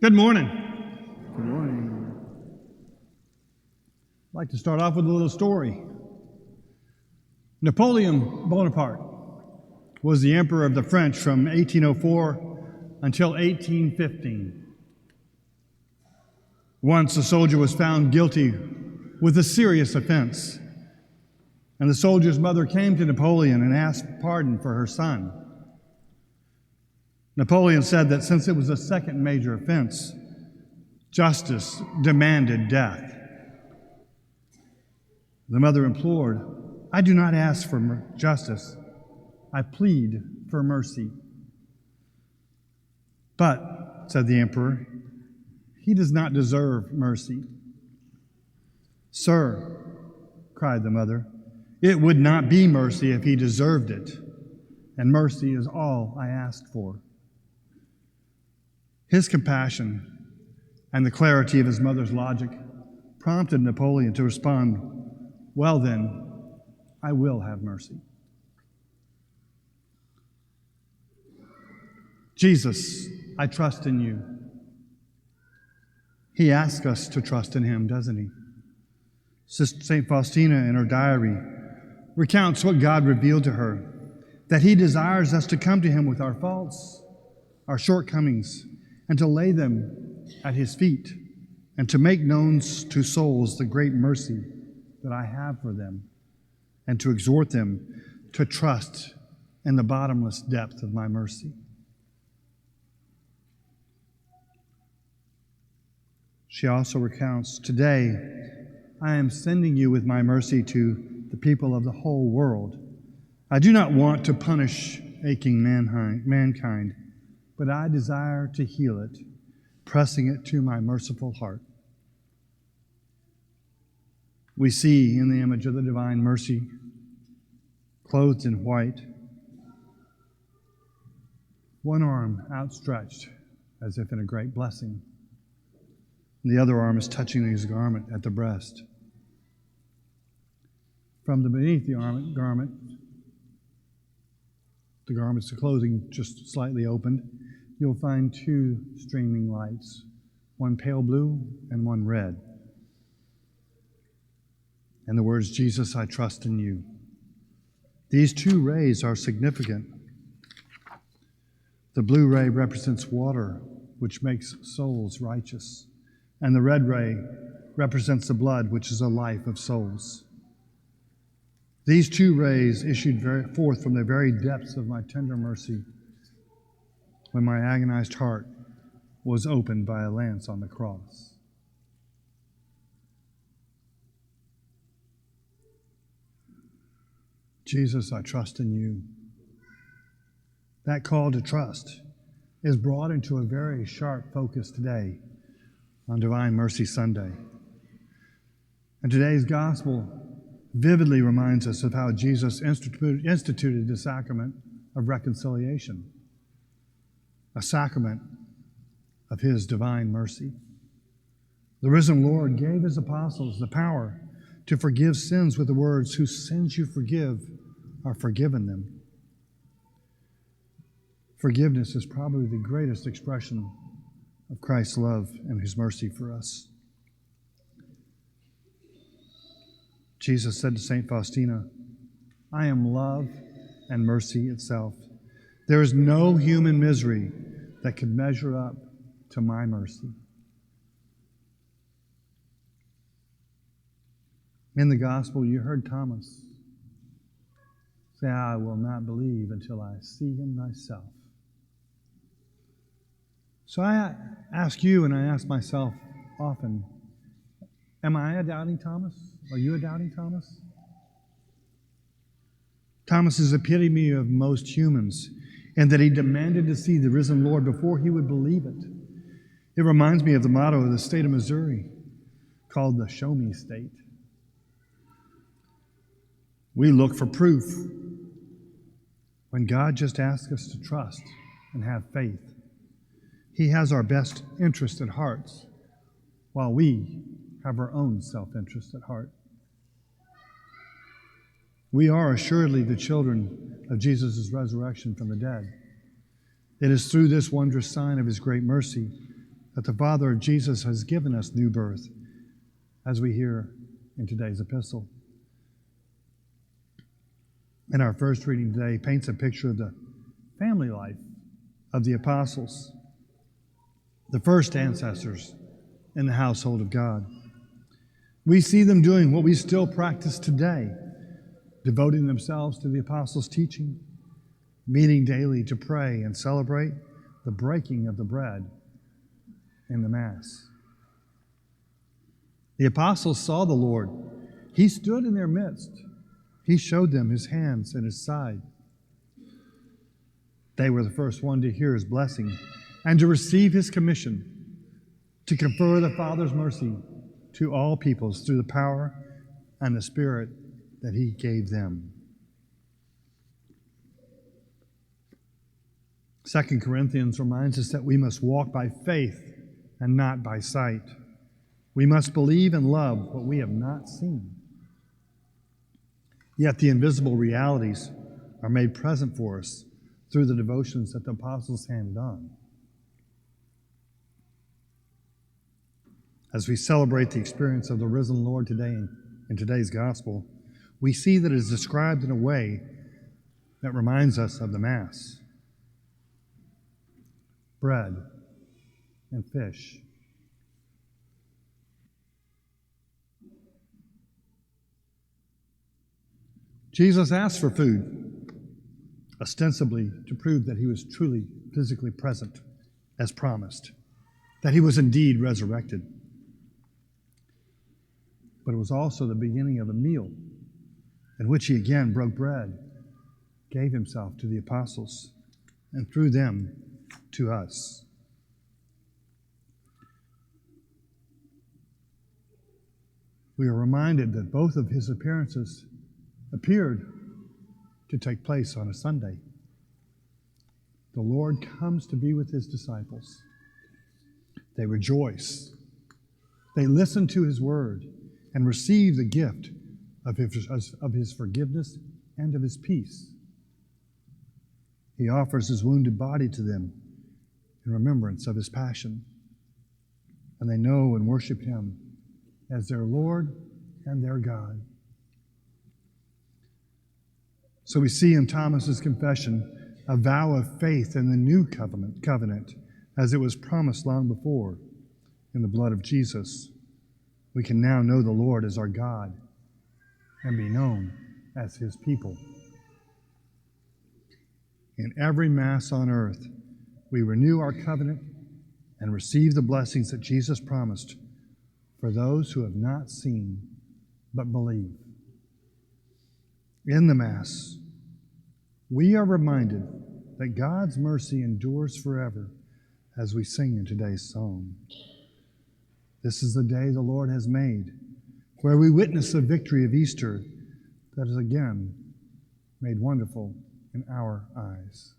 Good morning. Good morning. I'd like to start off with a little story. Napoleon Bonaparte was the emperor of the French from 1804 until 1815. Once a soldier was found guilty with a serious offense, and the soldier's mother came to Napoleon and asked pardon for her son. Napoleon said that since it was a second major offense, justice demanded death. The mother implored, "I do not ask for justice. I plead for mercy." "But," said the emperor, "he does not deserve mercy." "Sir," cried the mother, "it would not be mercy if he deserved it, and mercy is all I ask for." His compassion and the clarity of his mother's logic prompted Napoleon to respond, "Well then, I will have mercy." Jesus, I trust in you. He asks us to trust in him, doesn't he? St. Faustina, in her diary, recounts what God revealed to her, that he desires us to come to him with our faults, our shortcomings, and to lay them at his feet, and to make known to souls the great mercy that I have for them, and to exhort them to trust in the bottomless depth of my mercy. She also recounts, "Today, I am sending you with my mercy to the people of the whole world. I do not want to punish aching mankind, but I desire to heal it, pressing it to my merciful heart." We see in the image of the divine mercy, clothed in white, one arm outstretched as if in a great blessing. The other arm is touching his garment at the breast. From beneath the garment's clothing just slightly opened, you'll find two streaming lights, one pale blue and one red. And the words, "Jesus, I trust in you." These two rays are significant. The blue ray represents water, which makes souls righteous. And the red ray represents the blood, which is a life of souls. These two rays issued forth from the very depths of my tender mercy when my agonized heart was opened by a lance on the cross. Jesus, I trust in you. That call to trust is brought into a very sharp focus today on Divine Mercy Sunday. And today's gospel vividly reminds us of how Jesus instituted the sacrament of reconciliation, a sacrament of his divine mercy. The risen Lord gave his apostles the power to forgive sins with the words, "Whose sins you forgive are forgiven them." Forgiveness is probably the greatest expression of Christ's love and his mercy for us. Jesus said to St. Faustina, "I am love and mercy itself. There is no human misery that could measure up to my mercy." In the gospel, you heard Thomas say, "I will not believe until I see him myself." So I ask you, and I ask myself often, am I a doubting Thomas? Are you a doubting Thomas? Thomas is the epitome of most humans, in that he demanded to see the risen Lord before he would believe it. It reminds me of the motto of the state of Missouri, called the Show Me State. We look for proof when God just asks us to trust and have faith. He has our best interest at heart, while we have our own self-interest at heart. We are assuredly the children of Jesus' resurrection from the dead. It is through this wondrous sign of his great mercy that the Father of Jesus has given us new birth, as we hear in today's epistle. And our first reading today paints a picture of the family life of the apostles, the first ancestors in the household of God. We see them doing what we still practice today, devoting themselves to the apostles' teaching, meeting daily to pray and celebrate the breaking of the bread in the Mass. The apostles saw the Lord. He stood in their midst. He showed them his hands and his side. They were the first one to hear his blessing and to receive his commission to confer the Father's mercy to all peoples through the power and the Spirit that he gave them. 2 Corinthians reminds us that we must walk by faith and not by sight. We must believe and love what we have not seen. Yet the invisible realities are made present for us through the devotions that the apostles handed on. As we celebrate the experience of the risen Lord today in today's gospel, we see that it is described in a way that reminds us of the Mass. Bread and fish. Jesus asked for food, ostensibly to prove that he was truly physically present, as promised, that he was indeed resurrected. But it was also the beginning of a meal in which he again broke bread, gave himself to the apostles, and through them to us. We are reminded that both of his appearances appeared to take place on a Sunday. The Lord comes to be with his disciples. They rejoice. They listen to his word and receive the gift of his forgiveness and of his peace. He offers his wounded body to them in remembrance of his passion. And they know and worship him as their Lord and their God. So we see in Thomas's confession a vow of faith in the new covenant as it was promised long before in the blood of Jesus. We can now know the Lord as our God and be known as his people. In every Mass on earth, we renew our covenant and receive the blessings that Jesus promised for those who have not seen but believe. In the Mass, we are reminded that God's mercy endures forever as we sing in today's song. This is the day the Lord has made, where we witness the victory of Easter that is again made wonderful in our eyes.